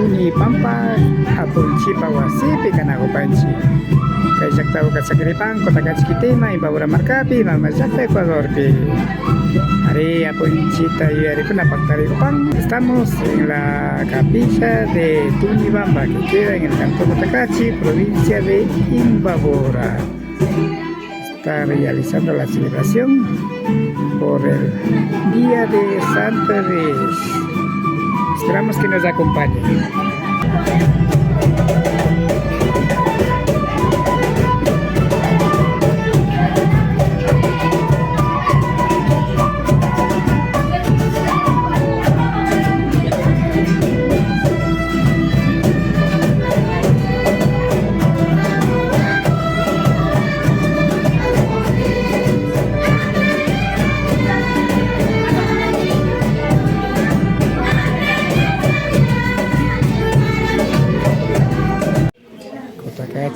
Tuni Pampa Apunchi Pawasipi Kanagopanchi Kay tao ka sa Kiripang Kota Kachkitima Ibabura Marcapi Malmayaca Ecuador pi Ari Apunchi Tayo Ari Napagtaripang. Estamos en la capilla de Tunibamba que queda en el cantón Cotacachi, provincia de Imbabura. Está realizando la celebración por el Día de Santa Reyes. Esperamos que nos acompañen.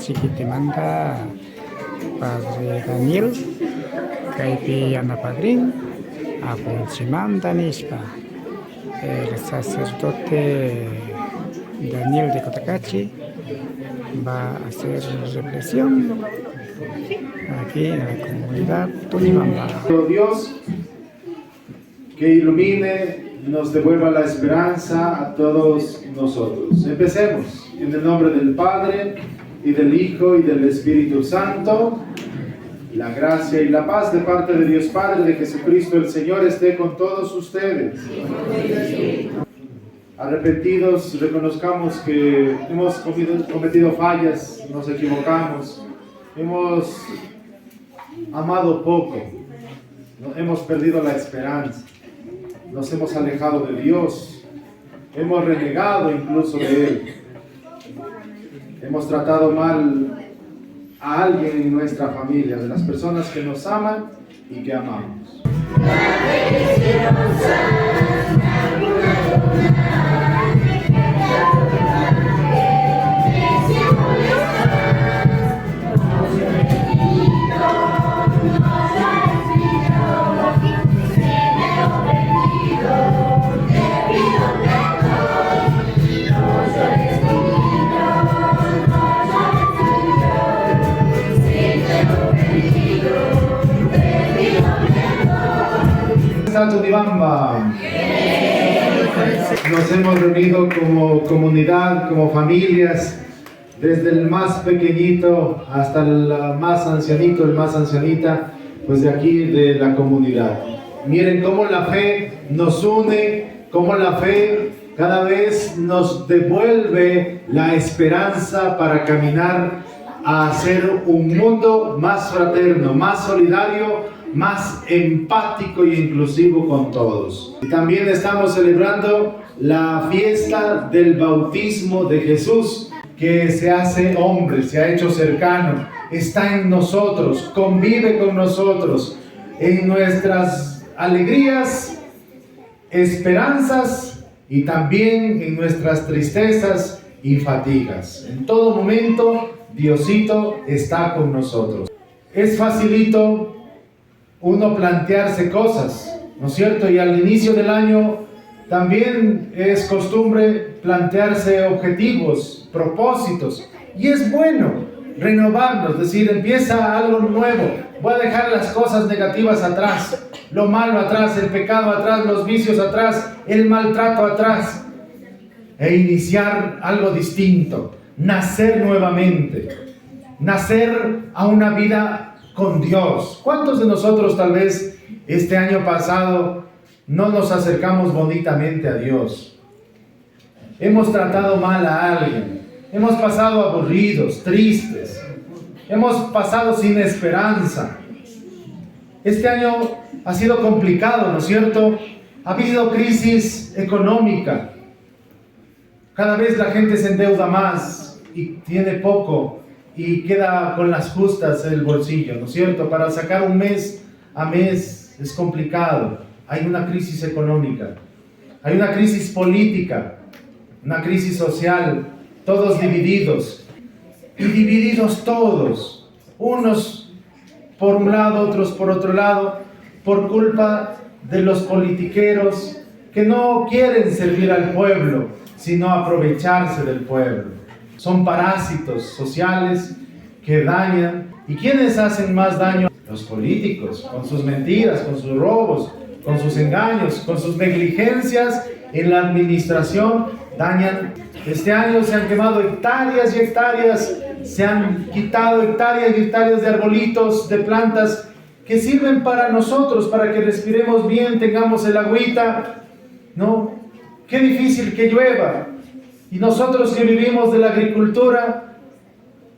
Chiquitimanta, Padre Daniel, Caipi Ana Padrín, Apunchimanta Nispa, el sacerdote Daniel de Cotacachi va a hacer reflexión aquí en la comunidad Tunibamba. Dios, que ilumine y nos devuelva la esperanza a todos nosotros. Empecemos en el nombre del Padre, y del Hijo y del Espíritu Santo. La gracia y la paz de parte de Dios Padre, de Jesucristo el Señor, esté con todos ustedes. Arrepentidos, reconozcamos que hemos cometido fallas, nos equivocamos, hemos amado poco, hemos perdido la esperanza, nos hemos alejado de Dios, hemos renegado incluso de Él. Hemos tratado mal a alguien en nuestra familia, de las personas que nos aman y que amamos. Tunibamba. Nos hemos reunido como comunidad, como familias, desde el más pequeñito hasta el más ancianito, el más ancianita, pues de aquí de la comunidad. Miren cómo la fe nos une, cómo la fe cada vez nos devuelve la esperanza para caminar a hacer un mundo más fraterno, más solidario, más empático e inclusivo con todos. Y también estamos celebrando la fiesta del bautismo de Jesús, que se hace hombre, se ha hecho cercano, está en nosotros, convive con nosotros, en nuestras alegrías, esperanzas y también en nuestras tristezas y fatigas. En todo momento, Diosito está con nosotros. Es facilito uno plantearse cosas, ¿no es cierto? Y al inicio del año también es costumbre plantearse objetivos, propósitos. Y es bueno renovarnos, es decir, empieza algo nuevo. Voy a dejar las cosas negativas atrás, lo malo atrás, el pecado atrás, los vicios atrás, el maltrato atrás. E iniciar algo distinto, nacer nuevamente, nacer a una vida con Dios. ¿Cuántos de nosotros tal vez este año pasado no nos acercamos bonitamente a Dios? Hemos tratado mal a alguien, hemos pasado aburridos, tristes, hemos pasado sin esperanza. Este año ha sido complicado, ¿no es cierto? Ha habido crisis económica. Cada vez la gente se endeuda más y tiene poco y queda con las justas el bolsillo, ¿no es cierto? Para sacar un mes a mes es complicado. Hay una crisis económica, hay una crisis política, una crisis social, todos divididos. Y divididos todos, unos por un lado, otros por otro lado, por culpa de los politiqueros que no quieren servir al pueblo, sino aprovecharse del pueblo. Son parásitos sociales que dañan. ¿Y quiénes hacen más daño? Los políticos, con sus mentiras, con sus robos, con sus engaños, con sus negligencias en la administración, dañan. Este año se han quemado hectáreas y hectáreas, se han quitado hectáreas y hectáreas de arbolitos, de plantas que sirven para nosotros, para que respiremos bien, tengamos el agüita, ¿no? Qué difícil que llueva. Y nosotros que vivimos de la agricultura,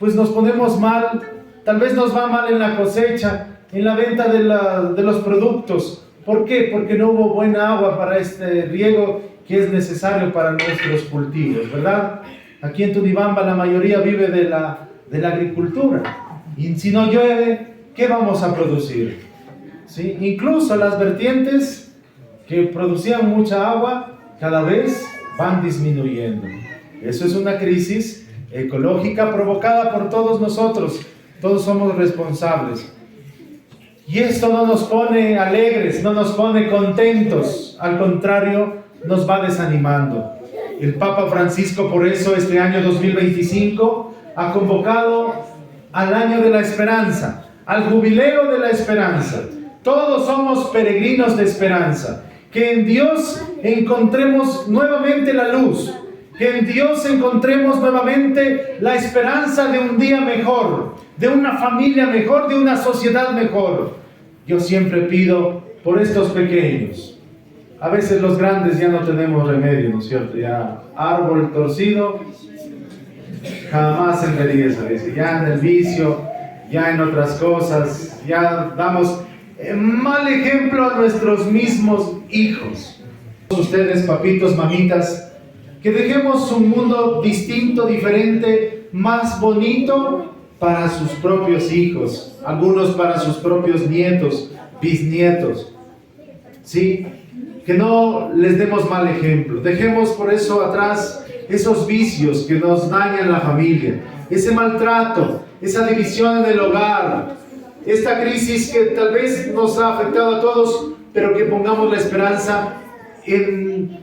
pues nos ponemos mal, tal vez nos va mal en la cosecha, en la venta de los productos. ¿Por qué? Porque no hubo buena agua para este riego que es necesario para nuestros cultivos, ¿verdad? Aquí en Tunibamba la mayoría vive de la agricultura. Y si no llueve, ¿qué vamos a producir? ¿Sí? Incluso las vertientes que producían mucha agua, cada vez van disminuyendo. Eso es una crisis ecológica provocada por todos nosotros. Todos somos responsables. Y esto no nos pone alegres, no nos pone contentos. Al contrario, nos va desanimando. El Papa Francisco, por eso, este año 2025, ha convocado al año de la esperanza, al jubileo de la esperanza. Todos somos peregrinos de esperanza. Que en Dios encontremos nuevamente la luz. Que en Dios encontremos nuevamente la esperanza de un día mejor, de una familia mejor, de una sociedad mejor. Yo siempre pido por estos pequeños. A veces los grandes ya no tenemos remedio, ¿no es cierto? Ya árbol torcido, jamás endereza. Ya en el vicio, ya en otras cosas, ya damos mal ejemplo a nuestros mismos hijos. Ustedes, papitos, mamitas, que dejemos un mundo distinto, diferente, más bonito para sus propios hijos, algunos para sus propios nietos, bisnietos. ¿Sí? Que no les demos mal ejemplo. Dejemos por eso atrás esos vicios que nos dañan la familia, ese maltrato, esa división en el hogar, esta crisis que tal vez nos ha afectado a todos, pero que pongamos la esperanza en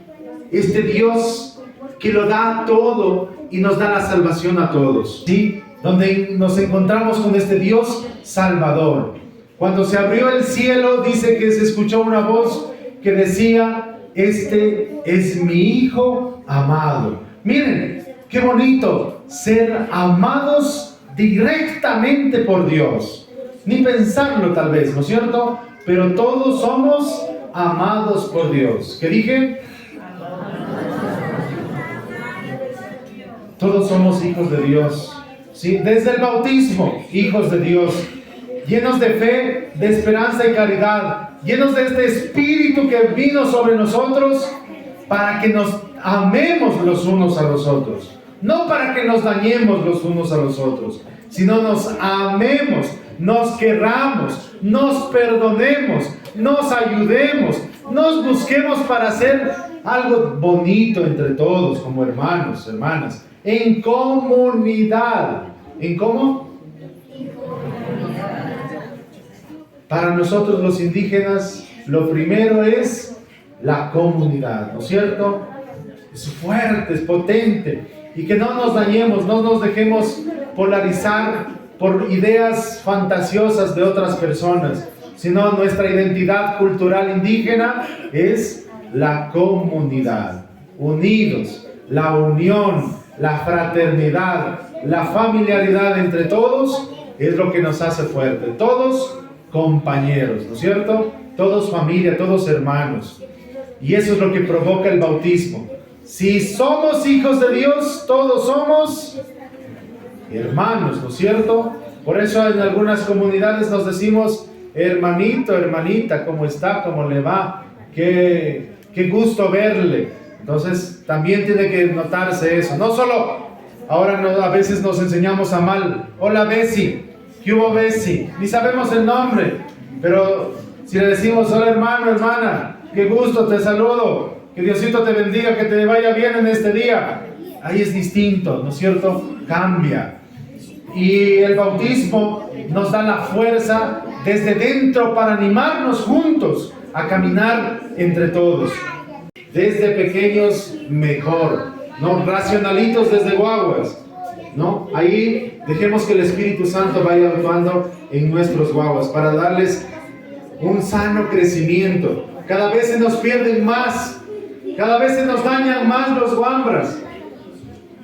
este Dios que lo da todo y nos da la salvación a todos, ¿sí? Donde nos encontramos con este Dios salvador. Cuando se abrió el cielo, dice que se escuchó una voz que decía: este es mi Hijo amado. Miren, qué bonito ser amados directamente por Dios. Ni pensarlo tal vez, ¿no es cierto? Pero todos somos amados por Dios. ¿Qué dije? Todos somos hijos de Dios, ¿sí? Desde el bautismo, hijos de Dios, llenos de fe, de esperanza y caridad, llenos de este Espíritu que vino sobre nosotros para que nos amemos los unos a los otros, no para que nos dañemos los unos a los otros, sino nos amemos, nos querramos, nos perdonemos, nos ayudemos, nos busquemos para hacer algo bonito entre todos como hermanos, hermanas, en comunidad. ¿En cómo? Para nosotros los indígenas, lo primero es la comunidad, ¿no es cierto? Es fuerte, es potente. Y que no nos dañemos, no nos dejemos polarizar por ideas fantasiosas de otras personas, sino nuestra identidad cultural indígena es la comunidad. Unidos, la unión, la fraternidad, la familiaridad entre todos es lo que nos hace fuerte. Todos compañeros, ¿no es cierto? Todos familia, todos hermanos. Y eso es lo que provoca el bautismo. Si somos hijos de Dios, todos somos hermanos, ¿no es cierto? Por eso en algunas comunidades nos decimos: hermanito, hermanita, ¿cómo está? ¿Cómo le va? Qué gusto verle. Entonces también tiene que notarse eso. No solo, ahora a veces nos enseñamos a mal. Hola Bessie, ¿qué hubo Bessie? Ni sabemos el nombre, pero si le decimos: hola hermano, hermana, qué gusto, te saludo, que Diosito te bendiga, que te vaya bien en este día. Ahí es distinto, ¿no es cierto? Cambia. Y el bautismo nos da la fuerza desde dentro para animarnos juntos a caminar entre todos. Desde pequeños mejor. ¿no? Racionalitos desde guaguas, ¿no? Ahí dejemos que el Espíritu Santo vaya actuando en nuestros guaguas para darles un sano crecimiento. Cada vez se nos pierden más, cada vez se nos dañan más los guambras,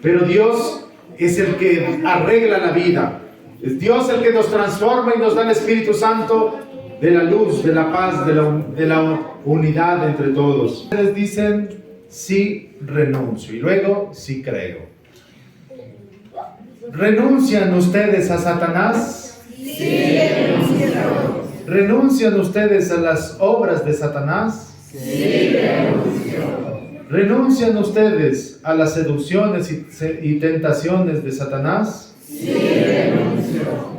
pero Dios es el que arregla la vida. Es Dios el que nos transforma y nos da el Espíritu Santo de la luz, de la paz, de la unidad entre todos. Ustedes dicen, sí renuncio, y luego, sí creo. ¿Renuncian ustedes a Satanás? Sí, renuncio. ¿Renuncian ustedes a las obras de Satanás? Sí, renuncio. ¿Renuncian ustedes a las seducciones y tentaciones de Satanás? Sí, renuncio.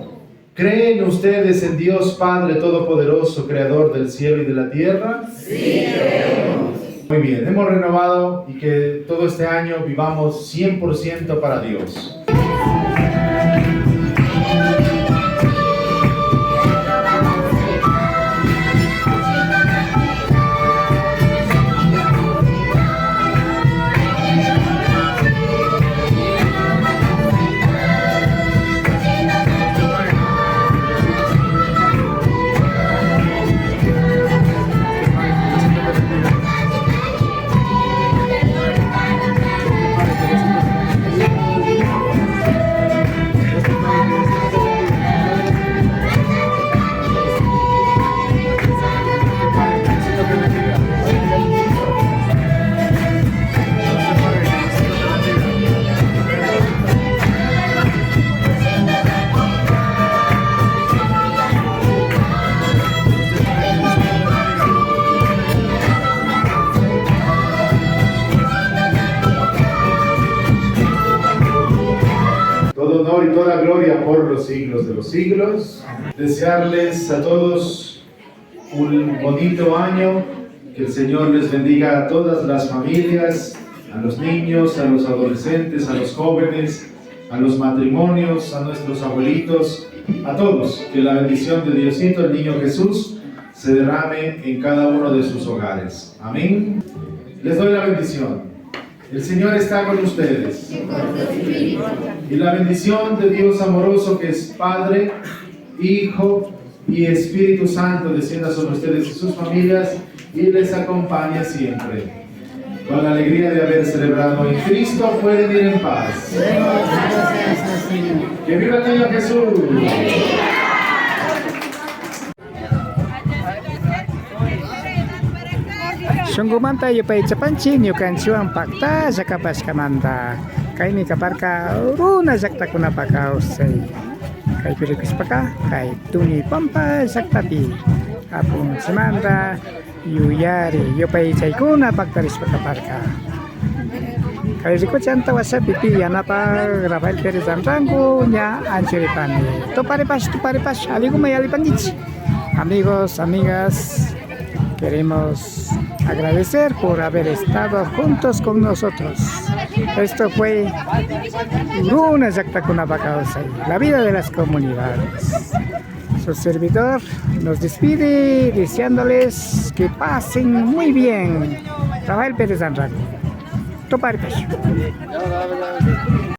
¿Creen ustedes en Dios Padre Todopoderoso, Creador del cielo y de la tierra? Sí, creemos. Muy bien, hemos renovado y que todo este año vivamos 100% para Dios. Todo honor y toda gloria por los siglos de los siglos. Desearles a todos un bonito año, que el Señor les bendiga a todas las familias, a los niños, a los adolescentes, a los jóvenes, a los matrimonios, a nuestros abuelitos, a todos. Que la bendición de Diosito, el Niño Jesús, se derrame en cada uno de sus hogares. Amén. Les doy la bendición. El Señor está con ustedes. Y la bendición de Dios amoroso, que es Padre, Hijo y Espíritu Santo, descienda sobre ustedes y sus familias y les acompañe siempre. Con la alegría de haber celebrado en Cristo, pueden ir en paz. ¡Que viva el Niño Jesús! Sungguh yo pay capancin yo kan siwang pakta sa kapas kamanda. Kay mi kaparka runa zakta kuna pakausay. Kay pilikus paka kay tuni pampa zaktapi. Apung semanda yuyari yo pay chay kuna paktaris pakaparka. Kay riko chanta wasa pipi yana pa Rafael Pérez Zamrango nya anchiripani. To paripas aligo may alipangich. Amigos, amigas, queremos agradecer por haber estado juntos con nosotros. Esto fue Runa Yaktakunapacausay, la vida de las comunidades. Su servidor nos despide deseándoles que pasen muy bien. Rafael Pérez Zamrango. Topar.